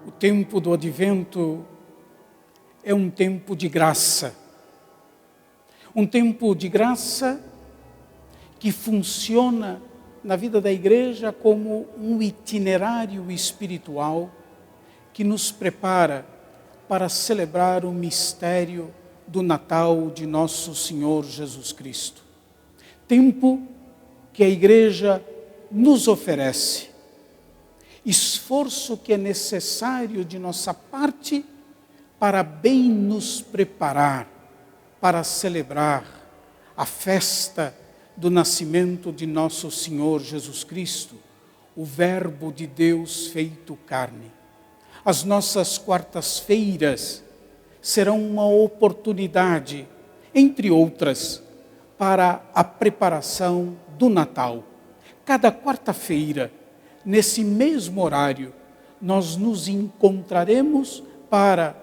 O tempo do Advento é um tempo de graça. Um tempo de graça que funciona na vida da igreja como um itinerário espiritual que nos prepara para celebrar o mistério do Natal de nosso Senhor Jesus Cristo. Tempo que a igreja nos oferece. Esforço que é necessário de nossa parte para bem nos preparar para celebrar a festa do nascimento de nosso Senhor Jesus Cristo, o Verbo de Deus feito carne. As nossas quartas-feiras serão uma oportunidade, entre outras, para a preparação do Natal. Cada quarta-feira, nesse mesmo horário, nós nos encontraremos para,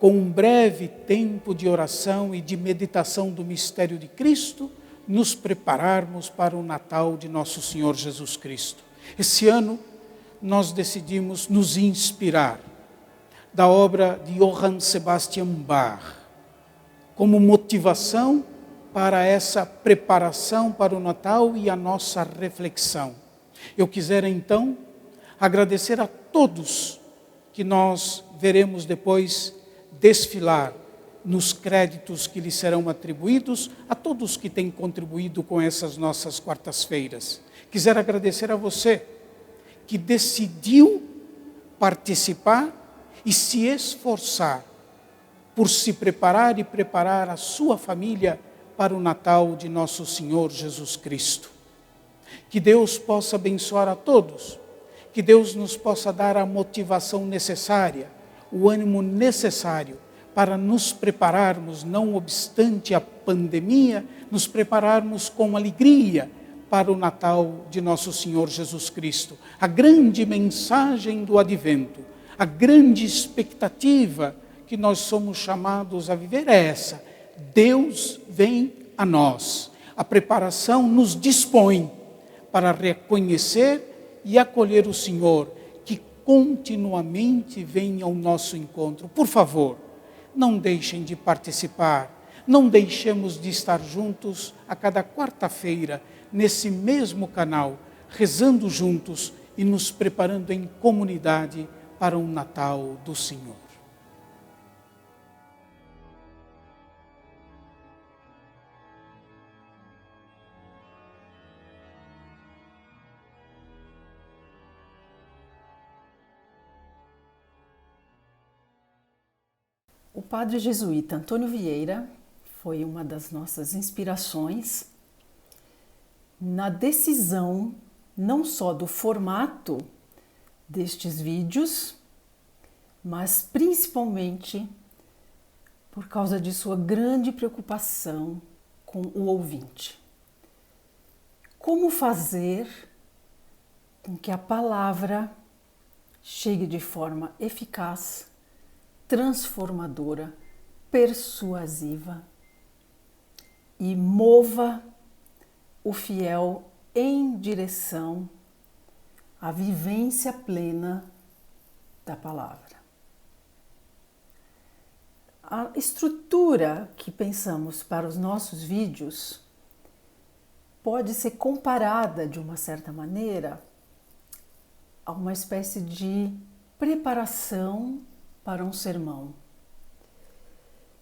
com um breve tempo de oração e de meditação do mistério de Cristo, nos prepararmos para o Natal de nosso Senhor Jesus Cristo. Esse ano, nós decidimos nos inspirar da obra de Johann Sebastian Bach, como motivação para essa preparação para o Natal e a nossa reflexão. Eu quisera então agradecer a todos que nós veremos depois desfilar nos créditos que lhes serão atribuídos, a todos que têm contribuído com essas nossas quartas-feiras. Quisera agradecer a você que decidiu participar e se esforçar por se preparar e preparar a sua família para o Natal de nosso Senhor Jesus Cristo. Que Deus possa abençoar a todos, que Deus nos possa dar a motivação necessária, o ânimo necessário para nos prepararmos, não obstante a pandemia, nos prepararmos com alegria para o Natal de nosso Senhor Jesus Cristo. A grande mensagem do Advento, a grande expectativa que nós somos chamados a viver é essa: Deus vem a nós. A preparação nos dispõe para reconhecer e acolher o Senhor, que continuamente vem ao nosso encontro. Por favor, não deixem de participar, não deixemos de estar juntos a cada quarta-feira, nesse mesmo canal, rezando juntos e nos preparando em comunidade para um Natal do Senhor. O padre jesuíta Antônio Vieira foi uma das nossas inspirações na decisão não só do formato destes vídeos, mas principalmente por causa de sua grande preocupação com o ouvinte. Como fazer com que a palavra chegue de forma eficaz, transformadora, persuasiva e mova o fiel em direção à vivência plena da palavra. A estrutura que pensamos para os nossos vídeos pode ser comparada, de uma certa maneira, a uma espécie de preparação para um sermão.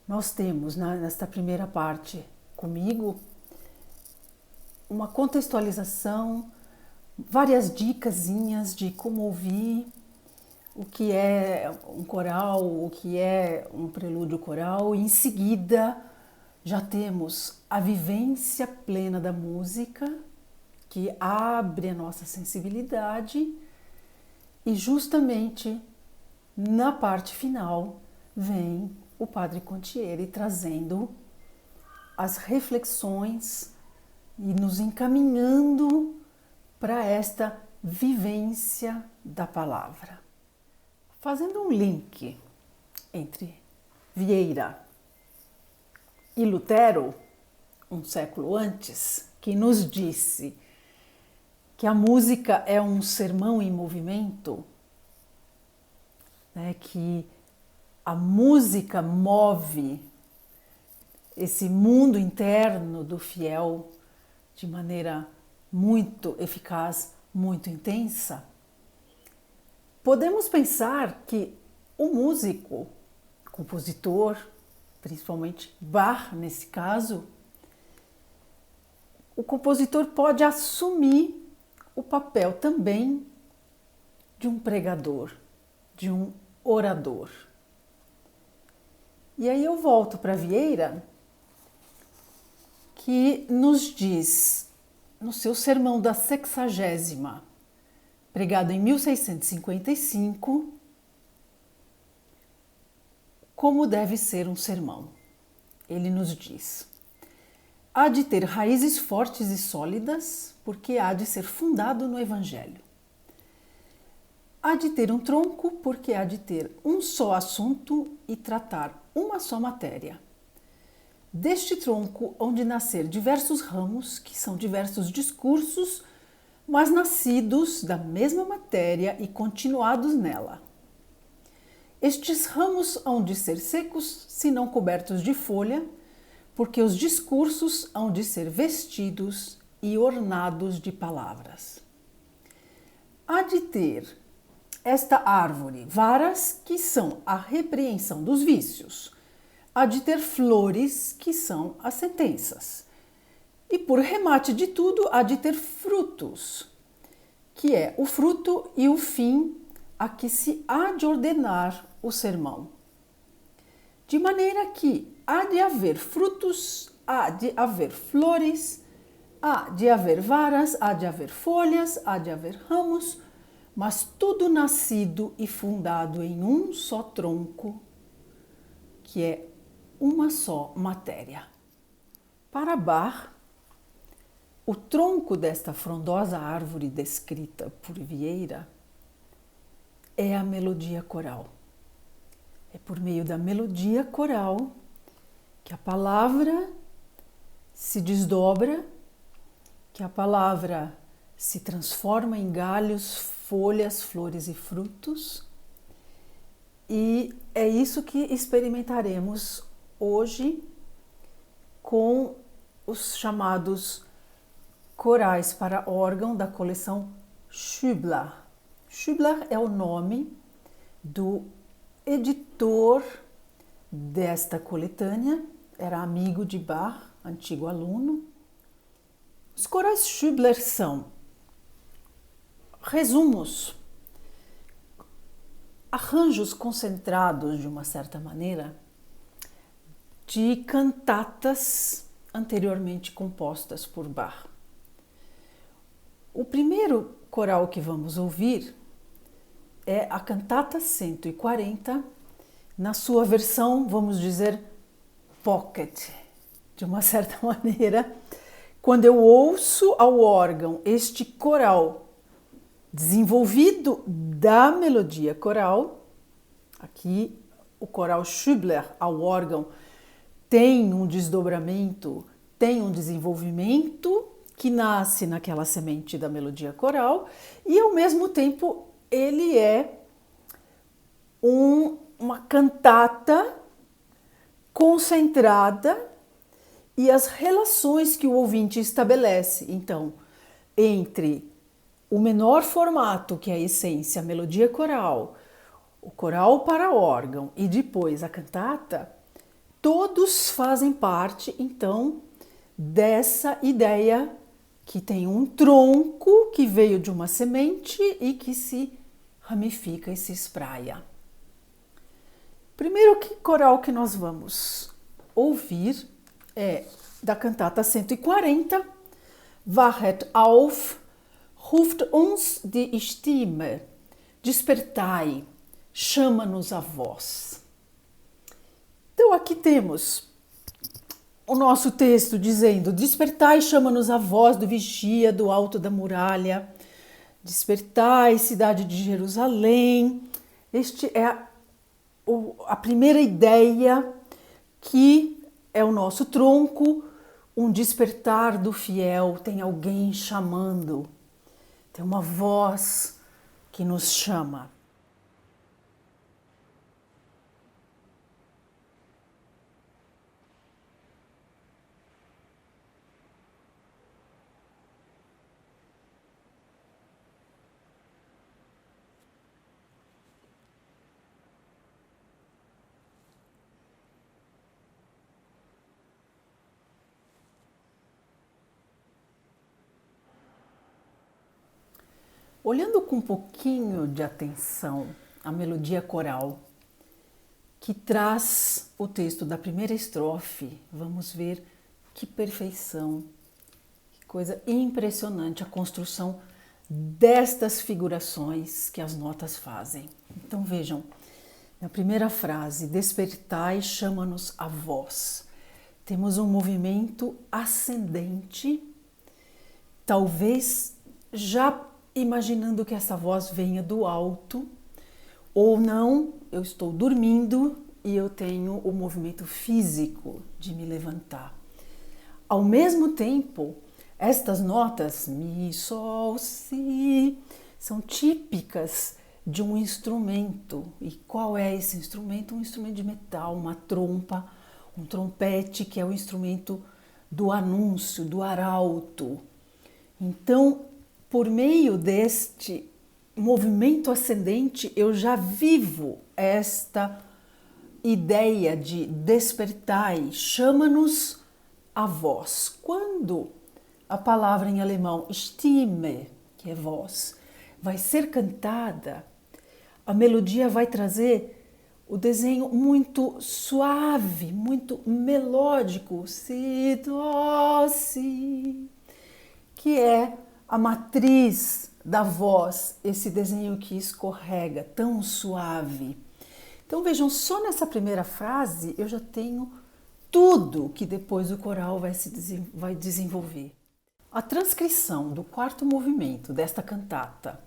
Nós temos, nesta primeira parte comigo, uma contextualização, várias dicasinhas de como ouvir, o que é um coral, o que é um prelúdio coral, e em seguida já temos a vivência plena da música, que abre a nossa sensibilidade, e justamente na parte final vem o Padre Contieri trazendo as reflexões e nos encaminhando para esta vivência da palavra. Fazendo um link entre Vieira e Lutero, um século antes, que nos disse que a música é um sermão em movimento, né, que a música move esse mundo interno do fiel de maneira muito eficaz, muito intensa, podemos pensar que o músico, compositor, principalmente Bach nesse caso, o compositor pode assumir o papel também de um pregador, de um orador. E aí eu volto para Vieira, que nos diz, no seu sermão da 60ª, pregado em 1655, como deve ser um sermão. Ele nos diz: há de ter raízes fortes e sólidas, porque há de ser fundado no Evangelho. Há de ter um tronco, porque há de ter um só assunto e tratar uma só matéria. Deste tronco hão de nascer diversos ramos, que são diversos discursos, mas nascidos da mesma matéria e continuados nela. Estes ramos hão de ser secos, se não cobertos de folha, porque os discursos hão de ser vestidos e ornados de palavras. Há de ter esta árvore varas, que são a repreensão dos vícios. Há de ter flores, que são as sentenças. E por remate de tudo, há de ter frutos, que é o fruto e o fim a que se há de ordenar o sermão. De maneira que há de haver frutos, há de haver flores, há de haver varas, há de haver folhas, há de haver ramos, mas tudo nascido e fundado em um só tronco, que é uma só matéria. Para Bach, o tronco desta frondosa árvore descrita por Vieira é a melodia coral. É por meio da melodia coral que a palavra se desdobra, que a palavra se transforma em galhos, folhas, flores e frutos. E é isso que experimentaremos hoje com os chamados corais para órgão da coleção Schübler. Schübler é o nome do editor desta coletânea, era amigo de Bach, antigo aluno. Os corais Schübler são resumos, arranjos concentrados de uma certa maneira de cantatas anteriormente compostas por Bach. O primeiro coral que vamos ouvir é a cantata 140, na sua versão, vamos dizer, pocket, de uma certa maneira. Quando eu ouço ao órgão este coral desenvolvido da melodia coral, aqui o coral Schübler ao órgão tem um desdobramento, tem um desenvolvimento que nasce naquela semente da melodia coral e ao mesmo tempo ele é uma cantata concentrada e as relações que o ouvinte estabelece, então, entre o menor formato, que é a essência, a melodia coral, o coral para órgão e depois a cantata, todos fazem parte, então, dessa ideia que tem um tronco que veio de uma semente e que se ramifica e se espraia. Primeiro coral que nós vamos ouvir é da cantata 140, Wachet auf, ruft uns die Stimme, despertai, chama-nos a voz. Então aqui temos o nosso texto dizendo: despertai, chama-nos a voz do vigia do alto da muralha, despertai, cidade de Jerusalém. Este é a primeira ideia, que é o nosso tronco, um despertar do fiel, tem alguém chamando, tem uma voz que nos chama. Olhando com um pouquinho de atenção a melodia coral que traz o texto da primeira estrofe, vamos ver que perfeição, que coisa impressionante a construção destas figurações que as notas fazem. Então vejam, na primeira frase, despertai, chama-nos a voz. Temos um movimento ascendente, talvez já imaginando que essa voz venha do alto, ou não, eu estou dormindo e eu tenho o movimento físico de me levantar. Ao mesmo tempo, estas notas, mi, sol, si, são típicas de um instrumento. E qual é esse instrumento? Um instrumento de metal, uma trompa, um trompete, que é o instrumento do anúncio, do arauto. Então, por meio deste movimento ascendente, eu já vivo esta ideia de despertai, chama-nos a voz. Quando a palavra em alemão Stimme, que é voz, vai ser cantada, a melodia vai trazer o desenho muito suave, muito melódico, si, do, si, que é a matriz da voz, esse desenho que escorrega, tão suave. Então vejam, só nessa primeira frase eu já tenho tudo que depois o coral vai desenvolver. A transcrição do quarto movimento desta cantata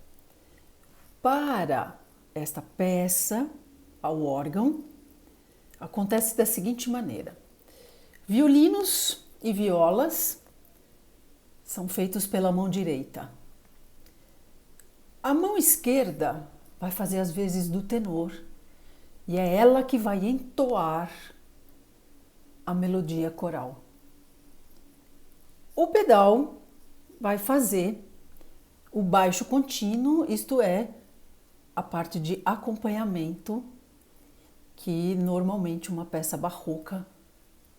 para esta peça ao órgão acontece da seguinte maneira: violinos e violas são feitos pela mão direita. A mão esquerda vai fazer as vezes do tenor e é ela que vai entoar a melodia coral. O pedal vai fazer o baixo contínuo, isto é, a parte de acompanhamento que normalmente uma peça barroca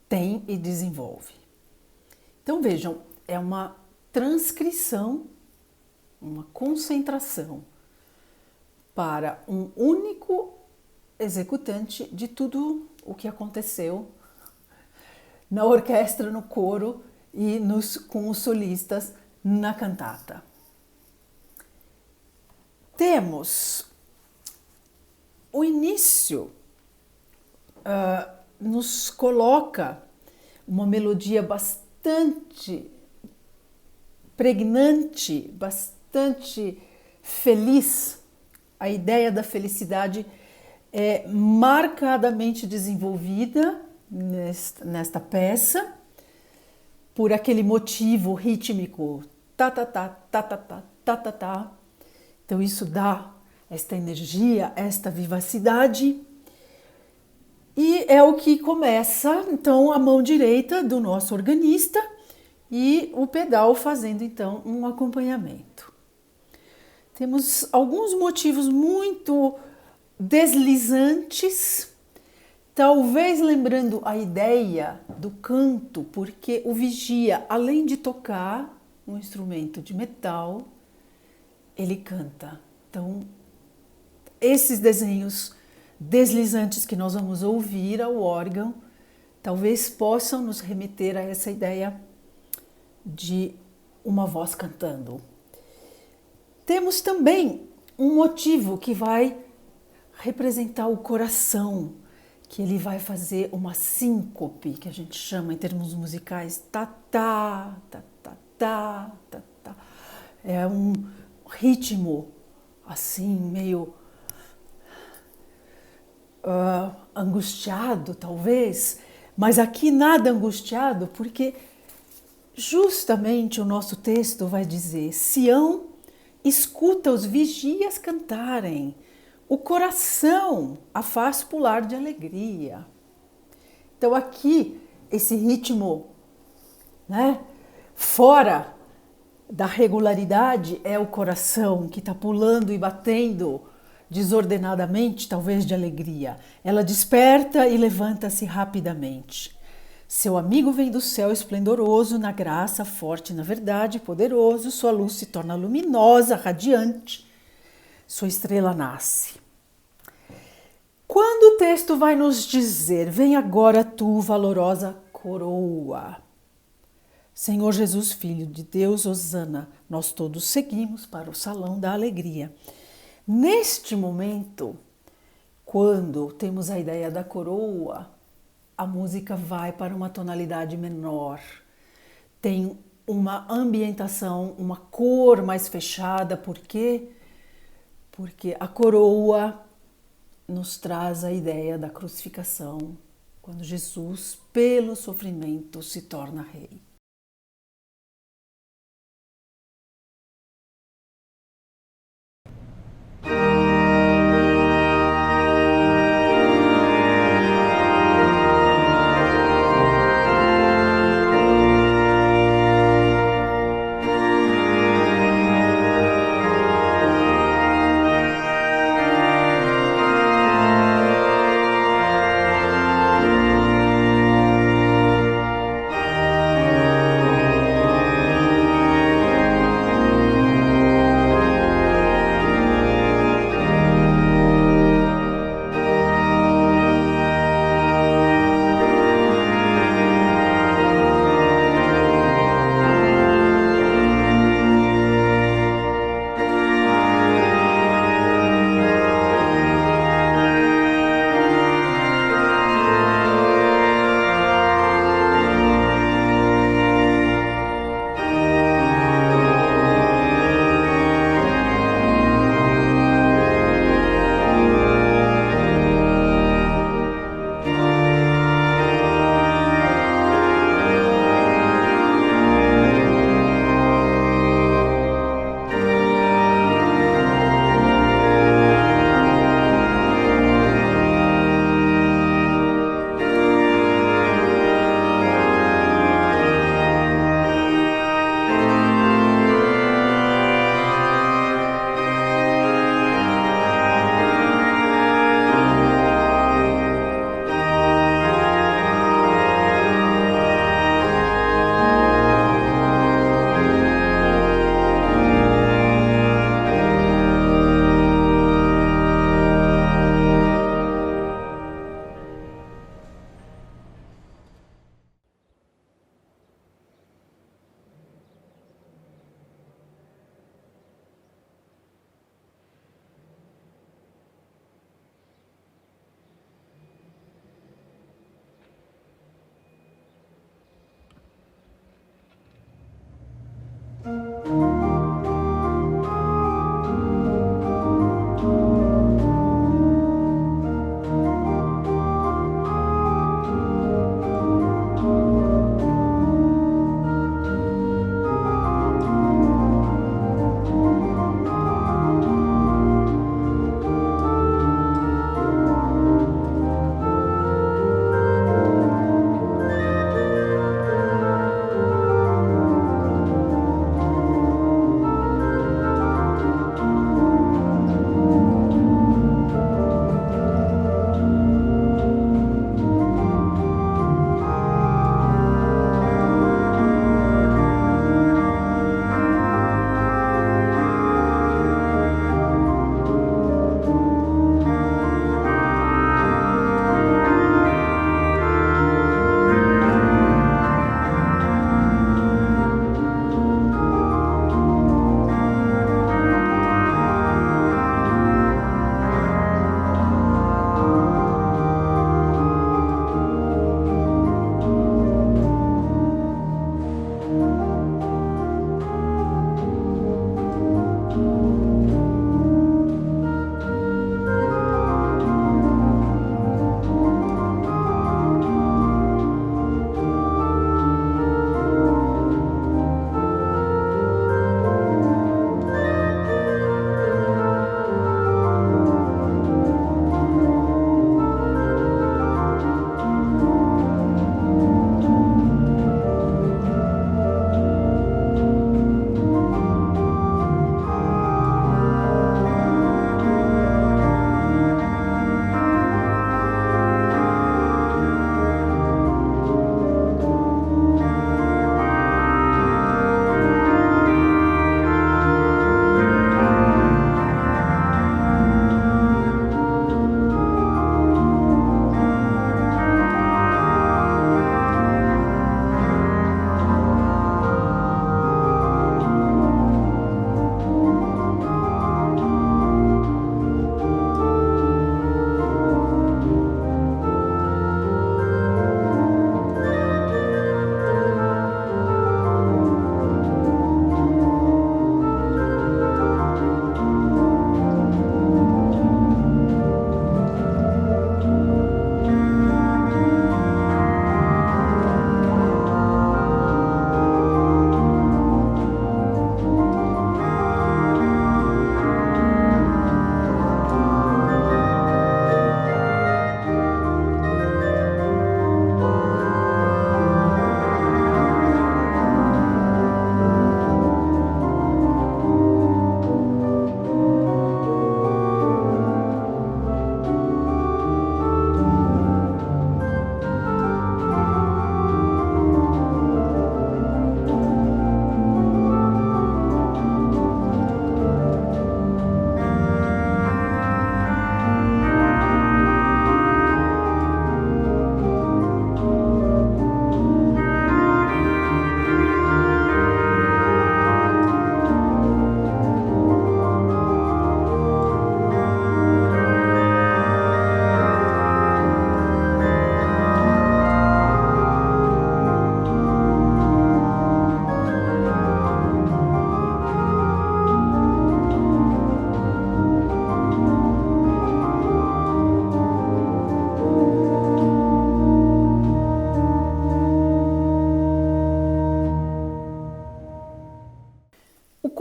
tem e desenvolve. Então vejam, é uma transcrição, uma concentração para um único executante de tudo o que aconteceu na orquestra, no coro e com os solistas na cantata. Temos o início, nos coloca uma melodia bastante pregnante, bastante feliz. A ideia da felicidade é marcadamente desenvolvida nesta peça por aquele motivo rítmico tá tá tá tá tá tá tá tá tá. Então isso dá esta energia, esta vivacidade, e é o que começa então a mão direita do nosso organista e o pedal fazendo então um acompanhamento. Temos alguns motivos muito deslizantes, talvez lembrando a ideia do canto, porque o vigia, além de tocar um instrumento de metal, ele canta. Então, esses desenhos deslizantes que nós vamos ouvir ao órgão, talvez possam nos remeter a essa ideia de uma voz cantando. Temos também um motivo que vai representar o coração, que ele vai fazer uma síncope, que a gente chama em termos musicais tá-tá, tá-tá-tá, tá-tá. É um ritmo assim, meio angustiado, talvez, mas aqui nada angustiado, porque justamente o nosso texto vai dizer: Sião escuta os vigias cantarem, o coração a faz pular de alegria. Então aqui, esse ritmo, né, fora da regularidade, é o coração que está pulando e batendo desordenadamente, talvez de alegria. Ela desperta e levanta-se rapidamente. Seu amigo vem do céu esplendoroso, na graça, forte na verdade, poderoso. Sua luz se torna luminosa, radiante. Sua estrela nasce. Quando o texto vai nos dizer: vem agora tu, valorosa coroa. Senhor Jesus, Filho de Deus, hosana, nós todos seguimos para o salão da alegria. Neste momento, quando temos a ideia da coroa, a música vai para uma tonalidade menor, tem uma ambientação, uma cor mais fechada. Por quê? Porque a coroa nos traz a ideia da crucificação, quando Jesus, pelo sofrimento, se torna rei.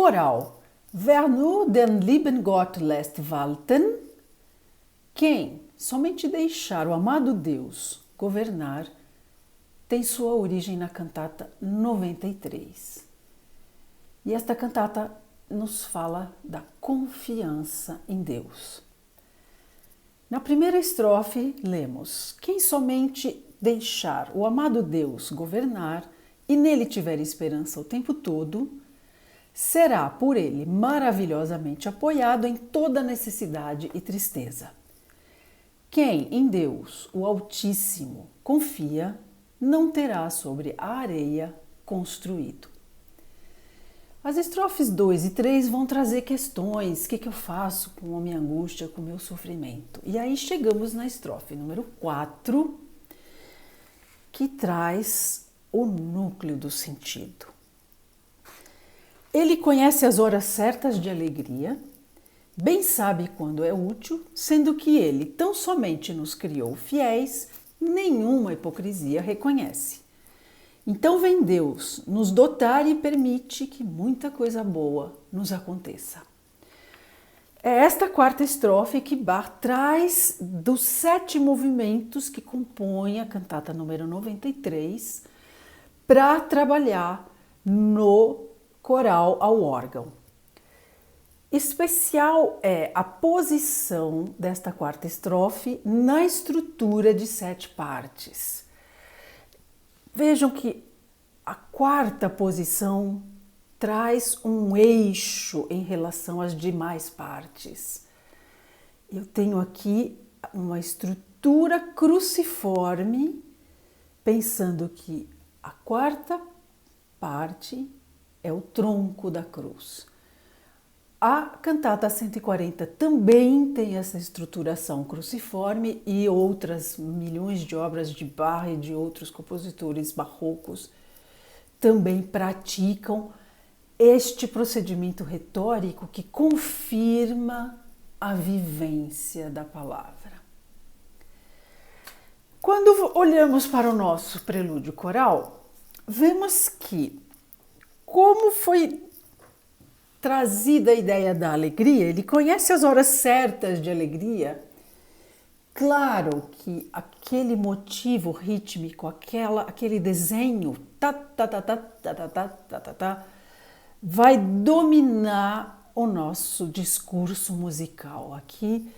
coral Wer nur den lieben Gott lässt walten, quem somente deixar o amado Deus governar, tem sua origem na cantata 93. E esta cantata nos fala da confiança em Deus. Na primeira estrofe, lemos: quem somente deixar o amado Deus governar e nele tiver esperança o tempo todo, será por ele maravilhosamente apoiado em toda necessidade e tristeza. Quem em Deus, o Altíssimo, confia, não terá sobre a areia construído. As estrofes 2 e 3 vão trazer questões, o que eu faço com a minha angústia, com o meu sofrimento. E aí chegamos na estrofe número 4, que traz o núcleo do sentido. Ele conhece as horas certas de alegria, bem sabe quando é útil, sendo que ele tão somente nos criou fiéis, nenhuma hipocrisia reconhece. Então vem Deus nos dotar e permite que muita coisa boa nos aconteça. É esta quarta estrofe que Bach traz dos 7 movimentos que compõem a cantata número 93 para trabalhar no coral ao órgão. Especial é a posição desta quarta estrofe na estrutura de 7 partes. Vejam que a quarta posição traz um eixo em relação às demais partes. Eu tenho aqui uma estrutura cruciforme, pensando que a quarta parte é o tronco da cruz. A cantata 140 também tem essa estruturação cruciforme e outras milhões de obras de Bach e de outros compositores barrocos também praticam este procedimento retórico que confirma a vivência da palavra. Quando olhamos para o nosso prelúdio coral, vemos que, como foi trazida a ideia da alegria, ele conhece as horas certas de alegria. Claro que aquele motivo rítmico, aquele desenho, vai dominar o nosso discurso musical. Aqui,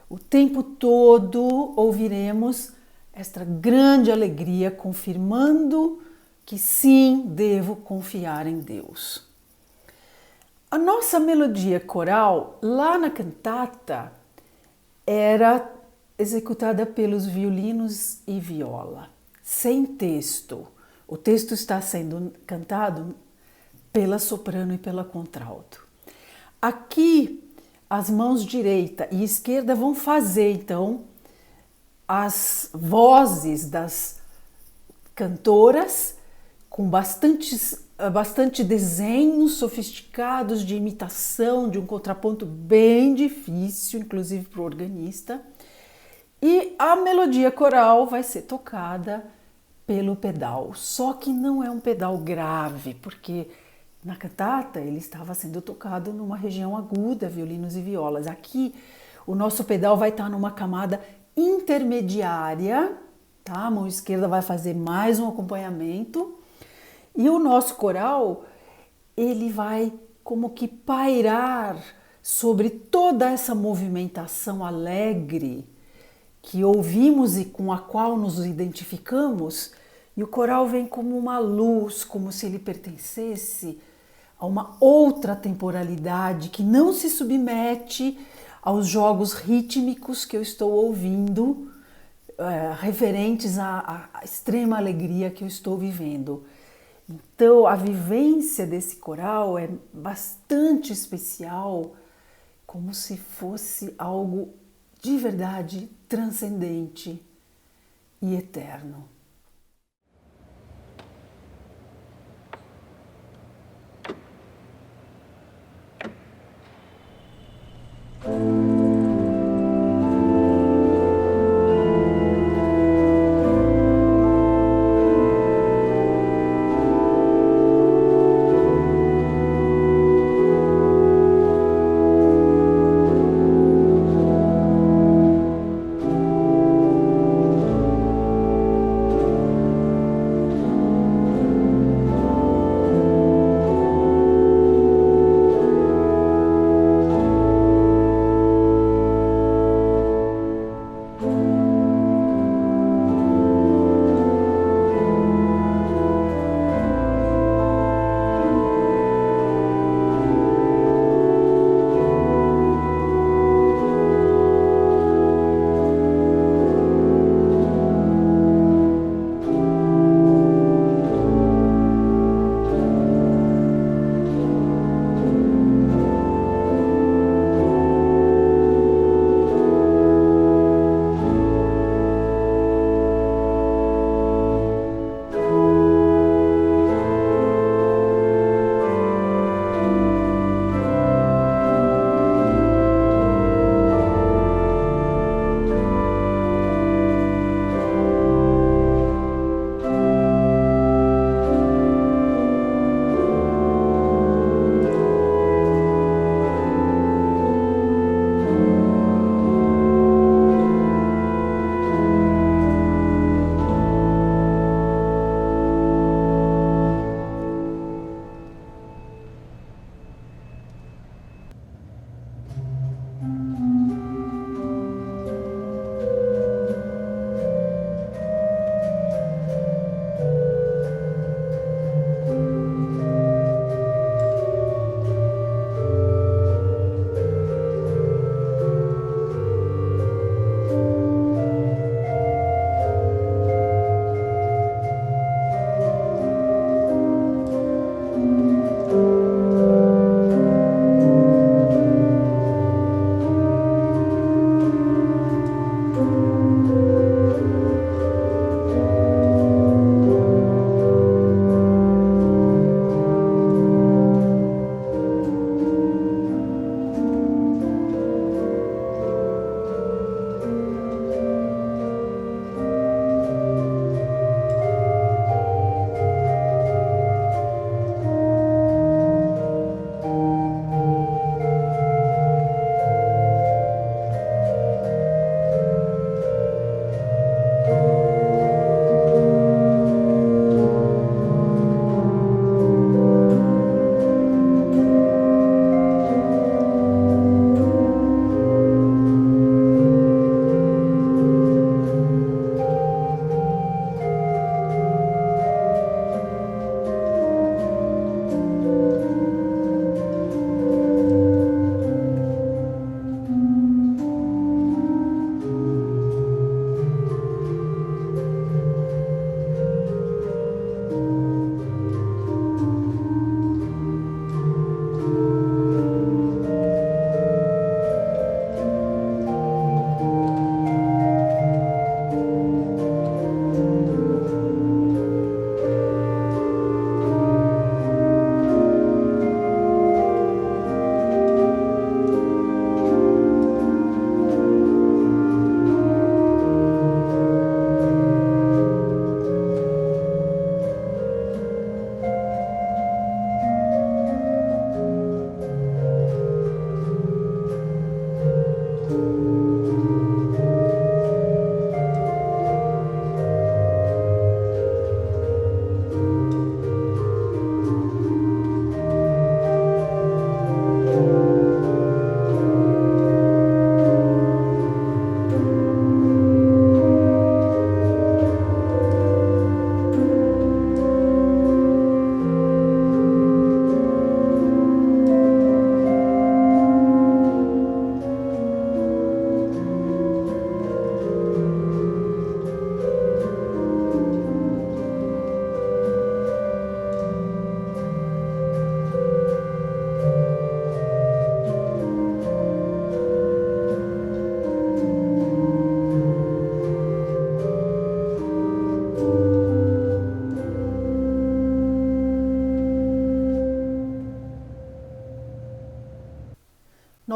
o tempo todo, ouviremos esta grande alegria, confirmando que sim, devo confiar em Deus. A nossa melodia coral, lá na cantata, era executada pelos violinos e viola, sem texto. O texto está sendo cantado pela soprano e pela contralto. Aqui, as mãos direita e esquerda vão fazer, então, as vozes das cantoras com bastante desenhos sofisticados de imitação, de um contraponto bem difícil, inclusive para o organista. E a melodia coral vai ser tocada pelo pedal, só que não é um pedal grave, porque na cantata ele estava sendo tocado numa região aguda, violinos e violas. Aqui o nosso pedal vai estar numa camada intermediária, tá? A mão esquerda vai fazer mais um acompanhamento. E o nosso coral, ele vai como que pairar sobre toda essa movimentação alegre que ouvimos e com a qual nos identificamos, e o coral vem como uma luz, como se ele pertencesse a uma outra temporalidade que não se submete aos jogos rítmicos que eu estou ouvindo, referentes à extrema alegria que eu estou vivendo. Então, a vivência desse coral é bastante especial, como se fosse algo de verdade transcendente e eterno.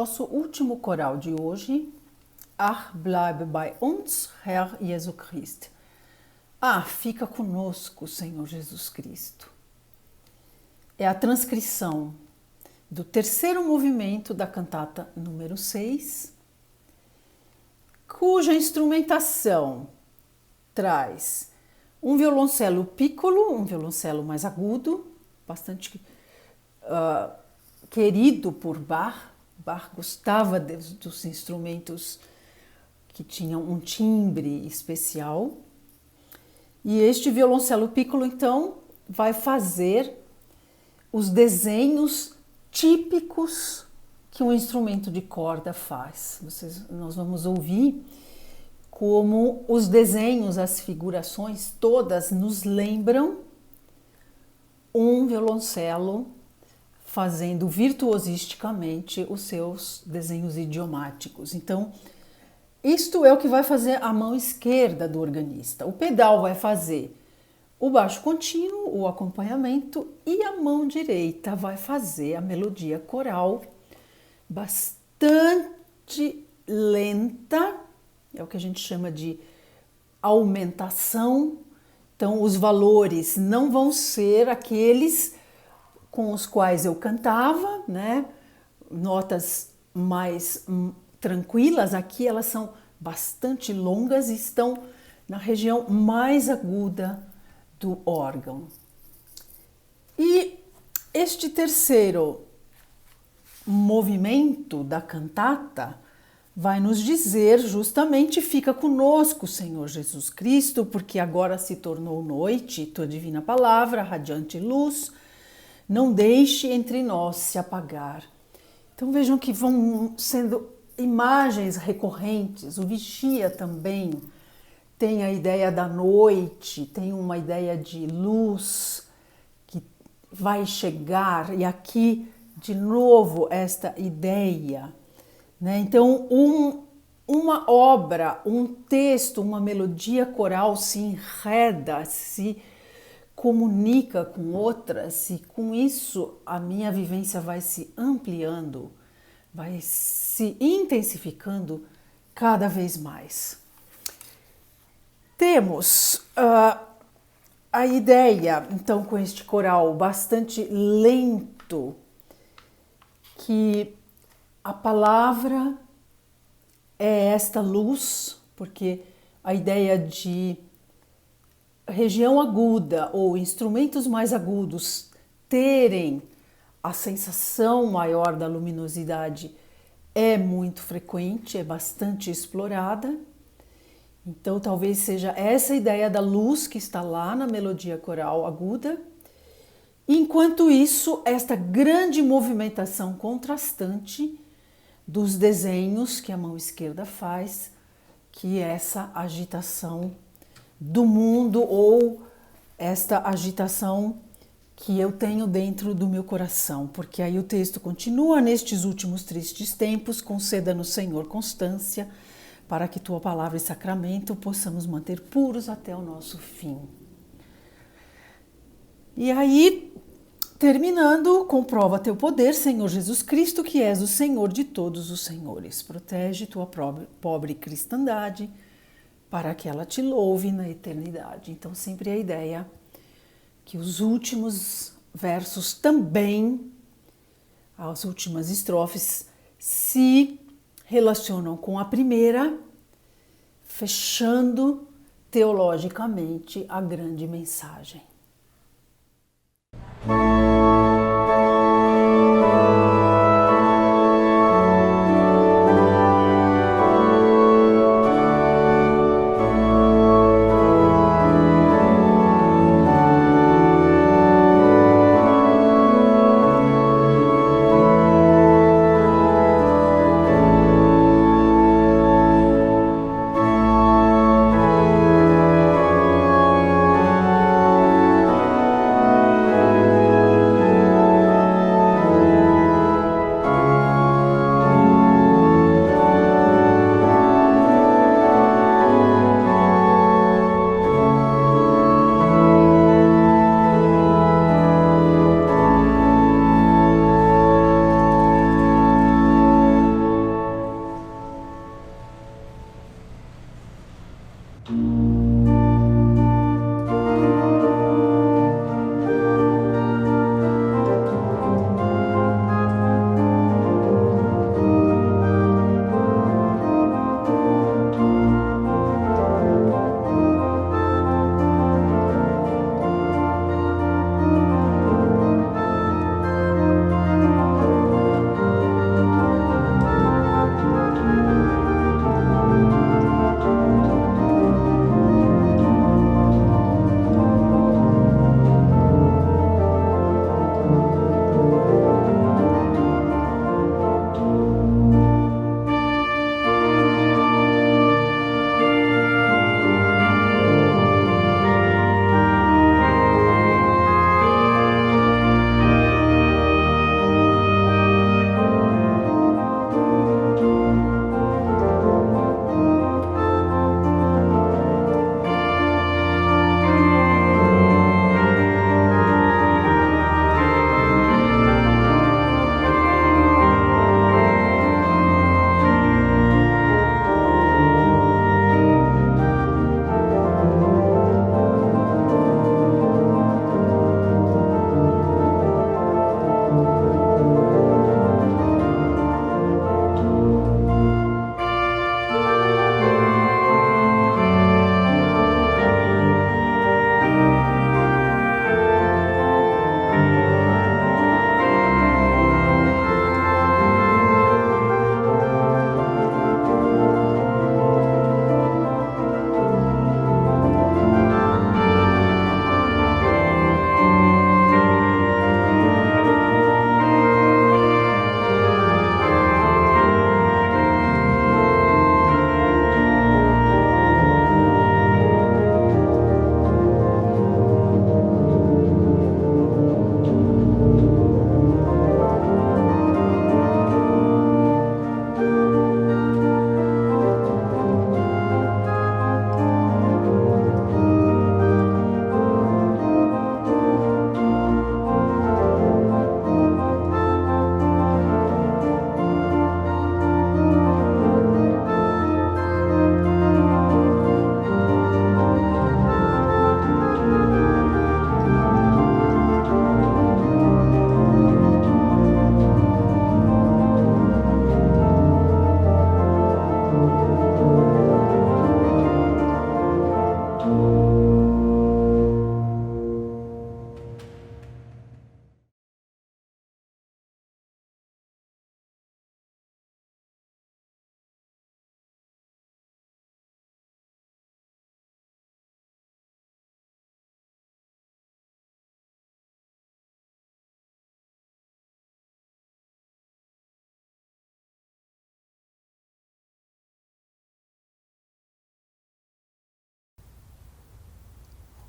nosso último coral de hoje, Ach, bleibe bei uns, Herr Jesus Christ. Ah, fica conosco, Senhor Jesus Cristo. É a transcrição do terceiro movimento da cantata número 6, cuja instrumentação traz um violoncelo piccolo, um violoncelo mais agudo, bastante querido por Bach. Bach gostava dos instrumentos que tinham um timbre especial. E este violoncelo piccolo, então, vai fazer os desenhos típicos que um instrumento de corda faz. Nós vamos ouvir como os desenhos, as figurações, todas nos lembram um violoncelo fazendo virtuosisticamente os seus desenhos idiomáticos. Então, isto é o que vai fazer a mão esquerda do organista. O pedal vai fazer o baixo contínuo, o acompanhamento, e a mão direita vai fazer a melodia coral bastante lenta, é o que a gente chama de aumentação. Então, os valores não vão ser aqueles com os quais eu cantava, né? Notas mais tranquilas, aqui elas são bastante longas e estão na região mais aguda do órgão. E este terceiro movimento da cantata vai nos dizer justamente: fica conosco, Senhor Jesus Cristo, porque agora se tornou noite, tua divina palavra, radiante luz, não deixe entre nós se apagar. Então vejam que vão sendo imagens recorrentes. O vigia também tem a ideia da noite, tem uma ideia de luz que vai chegar, e aqui de novo esta ideia, né? Então uma obra, um texto, uma melodia coral se enreda, se comunica com outras, e com isso a minha vivência vai se ampliando, vai se intensificando cada vez mais. Temos a ideia, então, com este coral bastante lento, que a palavra é esta luz, porque a ideia de região aguda ou instrumentos mais agudos terem a sensação maior da luminosidade é muito frequente, é bastante explorada. Então, talvez seja essa ideia da luz que está lá na melodia coral aguda. Enquanto isso, esta grande movimentação contrastante dos desenhos que a mão esquerda faz, que é essa agitação do mundo, ou esta agitação que eu tenho dentro do meu coração. Porque aí o texto continua: nestes últimos tristes tempos, conceda-nos, Senhor, constância, para que tua palavra e sacramento possamos manter puros até o nosso fim. E aí, terminando, comprova teu poder, Senhor Jesus Cristo, que és o Senhor de todos os senhores. Protege tua pobre cristandade, para que ela te louve na eternidade. Então, sempre a ideia que os últimos versos também, as últimas estrofes, se relacionam com a primeira, fechando teologicamente a grande mensagem.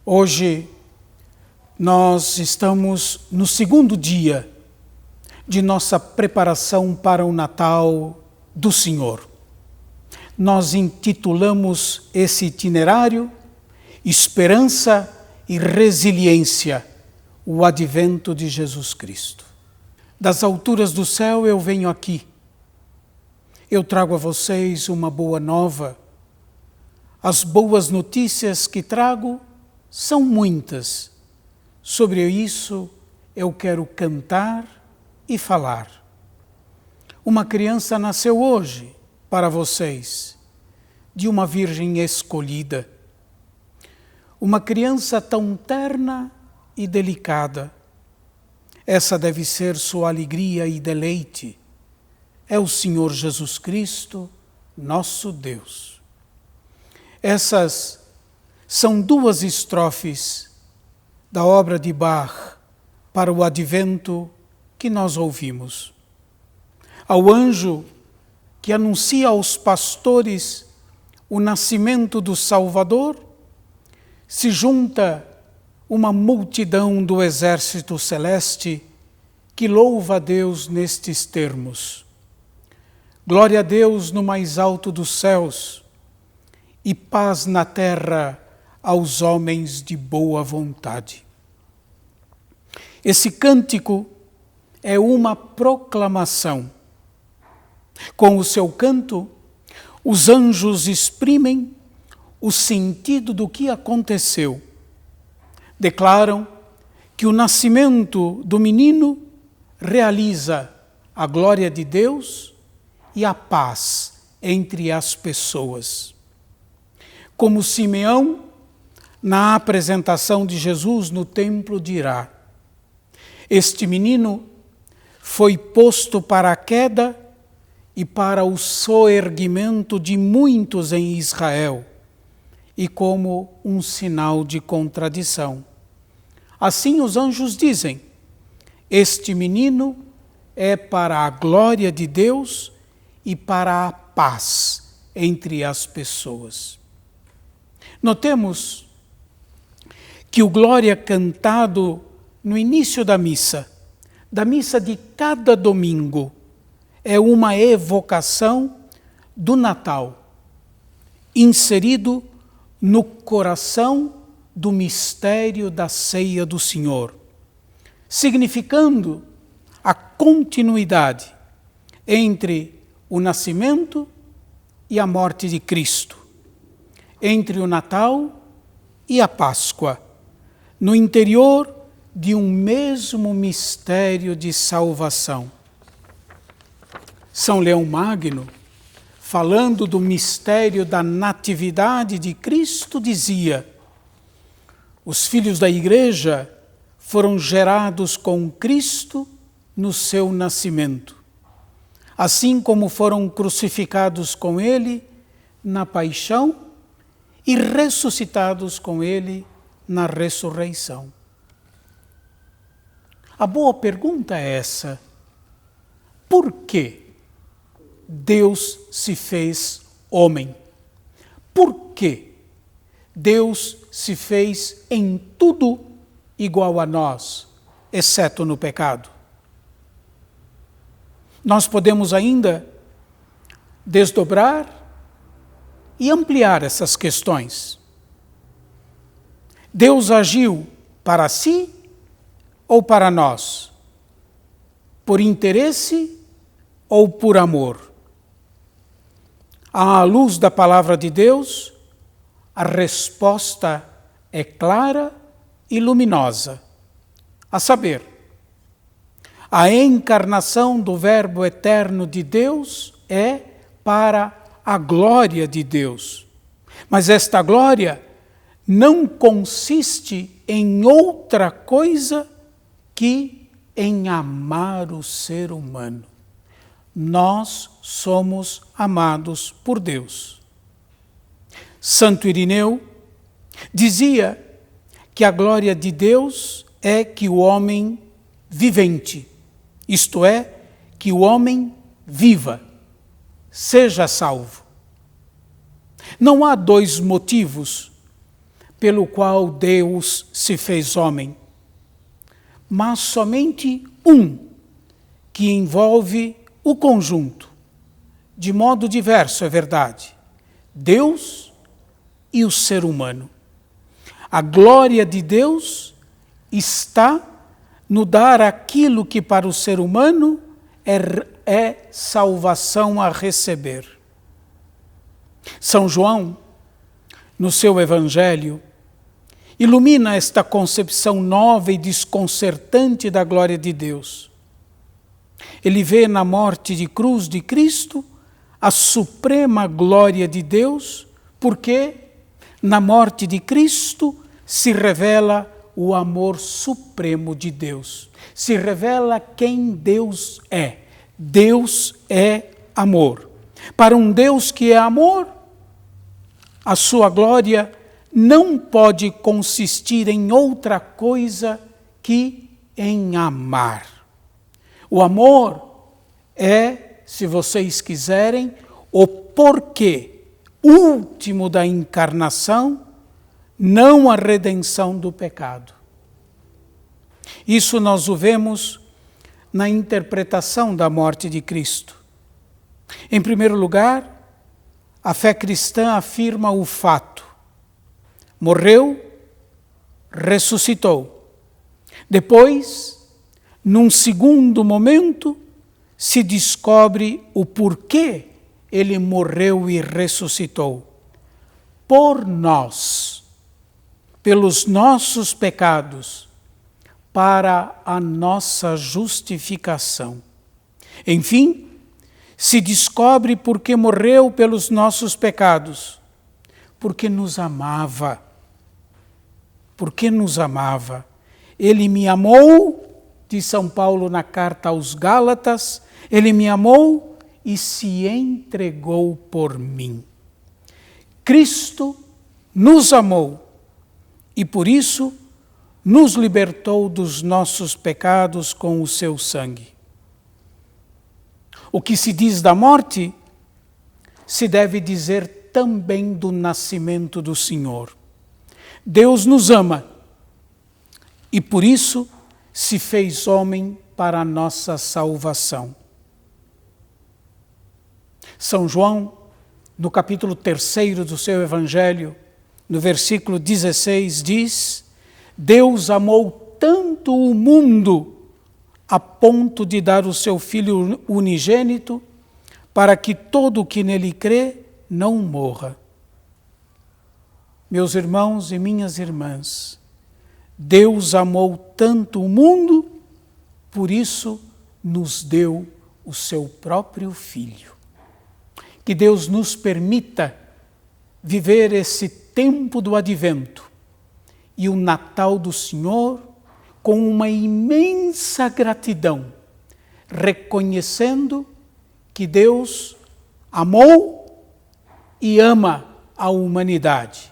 Hoje nós estamos no segundo dia de nossa preparação para o Natal do Senhor. Nós intitulamos esse itinerário Esperança e Resiliência, o Advento de Jesus Cristo. Das alturas do céu eu venho aqui. Eu trago a vocês uma boa nova. As boas notícias que trago são muitas. Sobre isso eu quero cantar e falar. Uma criança nasceu hoje para vocês, de uma virgem escolhida. Uma criança tão terna e delicada. Essa deve ser sua alegria e deleite. É o Senhor Jesus Cristo, nosso Deus. Essas são duas estrofes da obra de Bach para o Advento que nós ouvimos. Ao anjo que anuncia aos pastores o nascimento do Salvador, se junta uma multidão do exército celeste que louva a Deus nestes termos. Glória a Deus no mais alto dos céus e paz na terra aos homens de boa vontade. Esse cântico é uma proclamação. Com o seu canto, os anjos exprimem o sentido do que aconteceu. Declaram que o nascimento do menino realiza a glória de Deus e a paz entre as pessoas. Como Simeão, na apresentação de Jesus no templo, dirá: este menino foi posto para a queda e para o soerguimento de muitos em Israel, e como um sinal de contradição. Assim os anjos dizem: este menino é para a glória de Deus e para a paz entre as pessoas. Notemos que o glória cantado no início da missa de cada domingo, é uma evocação do Natal, inserido no coração do mistério da ceia do Senhor, significando a continuidade entre o nascimento e a morte de Cristo, entre o Natal e a Páscoa, no interior de um mesmo mistério de salvação. São Leão Magno, falando do mistério da natividade de Cristo, dizia: os filhos da Igreja foram gerados com Cristo no seu nascimento, assim como foram crucificados com Ele na paixão e ressuscitados com Ele na ressurreição. A boa pergunta é essa: por que Deus se fez homem? Por que Deus se fez em tudo igual a nós, exceto no pecado? Nós podemos ainda desdobrar e ampliar essas questões. Deus agiu para si ou para nós? Por interesse ou por amor? À luz da palavra de Deus, a resposta é clara e luminosa, a saber, a encarnação do Verbo eterno de Deus é para a glória de Deus. Mas esta glória não consiste em outra coisa que em amar o ser humano. Nós somos amados por Deus. Santo Irineu dizia que a glória de Deus é que o homem vivente, isto é, que o homem viva, seja salvo. Não há dois motivos pelo qual Deus se fez homem, mas somente um que envolve o conjunto, de modo diverso, é verdade, Deus e o ser humano. A glória de Deus está no dar aquilo que para o ser humano é salvação a receber. São João, no seu Evangelho, ilumina esta concepção nova e desconcertante da glória de Deus. Ele vê na morte de cruz de Cristo a suprema glória de Deus, porque na morte de Cristo se revela o amor supremo de Deus. Se revela quem Deus é. Deus é amor. Para um Deus que é amor, a sua glória não pode consistir em outra coisa que em amar. O amor é, se vocês quiserem, o porquê último da encarnação, não a redenção do pecado. Isso nós o vemos na interpretação da morte de Cristo. Em primeiro lugar, a fé cristã afirma o fato: morreu, ressuscitou. Depois, num segundo momento, se descobre o porquê ele morreu e ressuscitou. por nós, pelos nossos pecados, para a nossa justificação. Enfim, se descobre porque morreu pelos nossos pecados, porque nos amava. Porque nos amava. Ele me amou, diz São Paulo na carta aos Gálatas, ele me amou e se entregou por mim. Cristo nos amou e por isso nos libertou dos nossos pecados com o seu sangue. O que se diz da morte, se deve dizer também do nascimento do Senhor. Deus nos ama e por isso se fez homem para a nossa salvação. São João, no capítulo 3 do seu Evangelho, no versículo 16, diz: Deus amou tanto o mundo a ponto de dar o seu Filho unigênito para que todo o que nele crê não morra. Meus irmãos e minhas irmãs, Deus amou tanto o mundo, por isso nos deu o seu próprio Filho. Que Deus nos permita viver esse tempo do Advento e o Natal do Senhor com uma imensa gratidão, reconhecendo que Deus amou e ama a humanidade.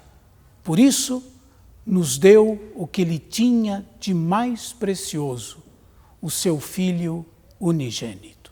Por isso, nos deu o que Ele tinha de mais precioso, o seu Filho unigênito.